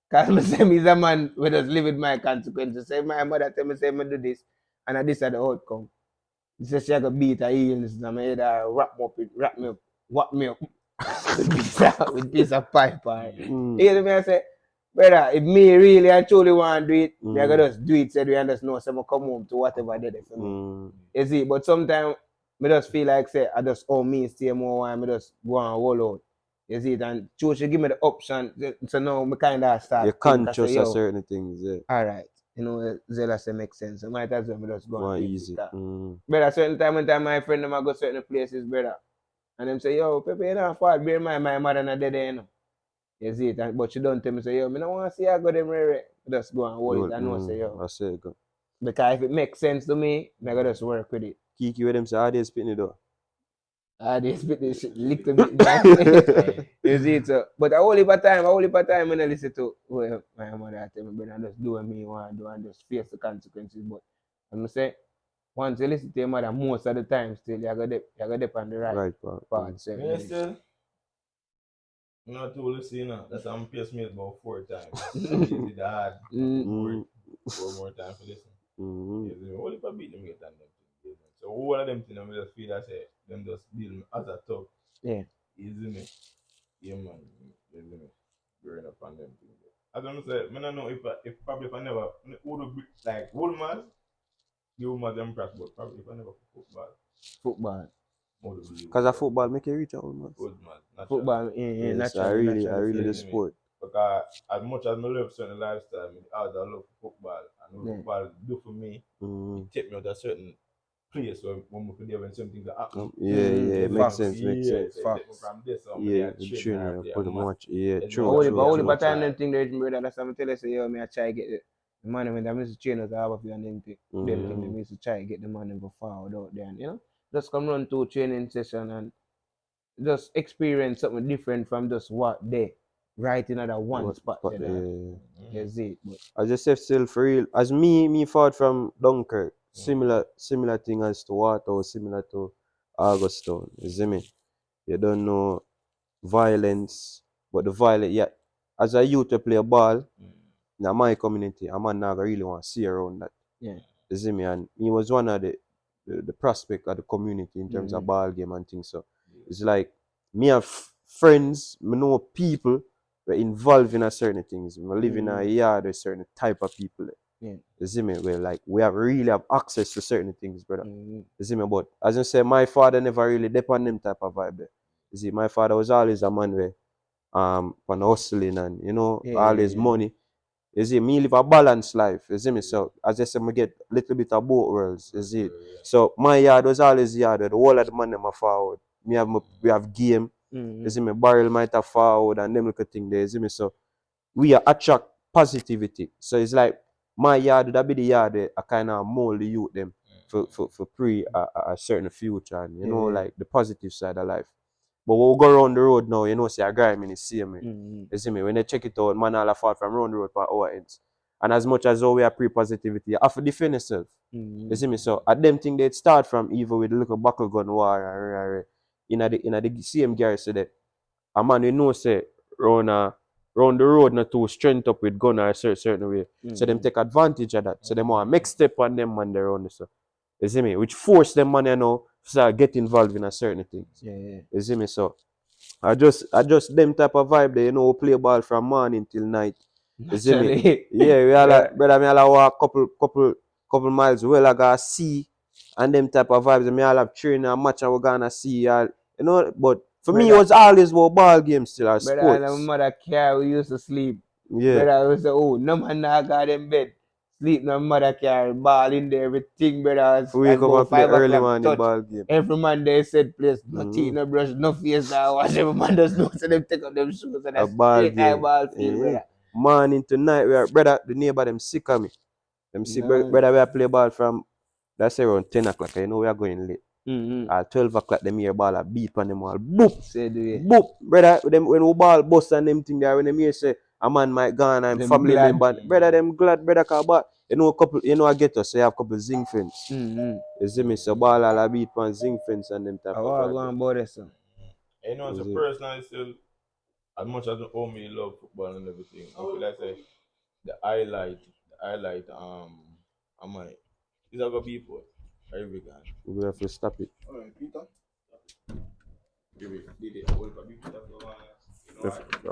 Because I say me is a man who just live with my consequences. Say my mother tell me, say me do this, and this are the outcome. She says she gonna beat her heels in my head, wrap me up, whap me up with piece of pipe. You hear me? I say, brother, if me really and truly want to do it, me I gotta just do it. Said we just know, say I come home to whatever they did for me. You see, but sometimes me just feel like say I just owe me stay more and me just go and roll out. You see it, and choose to give me the option. So now me kind of start You're think, I conscious say, of yo, certain things, yeah. all right, you know, Zella say make sense. So might as well me just go More and easy. brother, certain time when time my friend them I go certain places, brother. And them say, yo, Pepe, you know, fault, bear in mind, my mother not dead there, you know. You see it, and, but she don't tell me, say, yo, me don't want to see I go them rare. Just go and hold it and know, say, yo. I say go. Because if it makes sense to me, I gotta just work with it. Kiki with them say, how they spitting it though? They spit this shit little bit back. You see it, so. But I only for time when I listen to what my mother tell me, brother, just do what me want to do and just face the consequences. But I'm say, once you listen to your mother, most of the time still, you gotta dip on the right part. So, Me still, I'm not too listen, you know. That's how I'm pierced me about 4 times. Easy the hard. 4 more times for listen. Only for beat them get on them things. So all of them things, I just feel that say, them just deal me as a tough. Yeah. Easy me. Yeah, man. Easy me. Growing up on them things. As I say, I don't know if I never, would like, old man, the old man them crack, but probably if I never Football. Because of football make you reach out, man. Football, Yes, I naturally. really the sport. Because as much as I love certain lifestyle, I love football. And what football do for me, it take me out a certain place where when we could do when something that happen. Yeah, makes sense. So it take me from this on, Yeah, the trainer put the match. Yeah, true. Only by time them thing there, brother, that's what I tell you, say, yo, me I try to get the money when I used to train us have a few and them thing. Them thing, me used to try to get the money go forward out there, and you know, just come run to a training session and just experience something different from just what they right in that one spot there. You see, but as I said, still for real. As me fought from Dunkirk, similar thing as to Water, similar to Augustone. You see me? You don't know violence, but the violence, yeah. As a youth to play a ball, in my community, a man never really want to see around that. Yeah. You see me? And he was one of the prospect of the community in terms of ball game and things. So it's like me have friends, me know people were involved in a certain things. We live in a yard with certain type of people. Yeah. You see me? Where like we really have access to certain things, brother. You see me? But as I say, my father never really depend on them type of vibe. You see, my father was always a man where on hustling and always money. You see, me live a balanced life. You see me? So as I said, I get a little bit of both worlds. You see? So my yard was always the yard where the whole of the money my forward. We have game. You see me? Barrel might have forward and them little thing there. You see me? So we attract positivity. So it's like my yard that be the yard where I kind of mold the youth them for pre a certain future and like the positive side of life. But when we go around the road now, see a grime in the same. You see me? When they check it out, man all fall from around the road for our ends. And as much as we are pre-positivity, you have to defend yourself. You see me? So at them thing they start from evil with a little buckle gun war in the same garrison that a man you know say round the road not too strength up with gun or a certain way. So them take advantage of that. So them want make step on them man there on so. You see me? Which force them man to start get involved in a certain things. You see me? So I just them type of vibe there, we play ball from morning till night. You see me? Yeah, we are like brother, me all walk couple miles well I gotta see and them type of vibes. Me all have training and match and we gonna see all, but for me it was always about ball games still or sports. Brother, and my mother care we used to sleep. Yeah. Brother, we say, oh, no man now got in bed. Sleep, no mother care, ball in there, everything, brother. We wake up and play 5 early o'clock, morning touch. ball game. Every man they said place, no teeth, no brush, no face, no wash. Every man does know, so them take up them shoes and A that's ball straight game. eyeball field, brother. Morning to night, we are brother, the neighbor them sick of me. Them see Yeah. brother we a play ball from that's around 10 o'clock. You know we are going late. Mm-hmm. At 12 o'clock them hear ball a beat on them all. Boop! Say the way. Boop! Brother, them when we ball bust and them thing there, when them hear say a man might gone and Them family glad. member, brother them glad, brother cause but you know a couple you know I get us, so you have couple zinc fence. Mm-hmm. You see me? So ball all a beat on zinc fence and them type I of want to go vibe. on board this one. You know, as a Is it? personally still, as much as I owe me love football and everything, I feel like say the highlight, I might. These are gonna be for every guy. We have to stop it. Alright, Peter. Give it. Did it. I will be Peter. You know, If-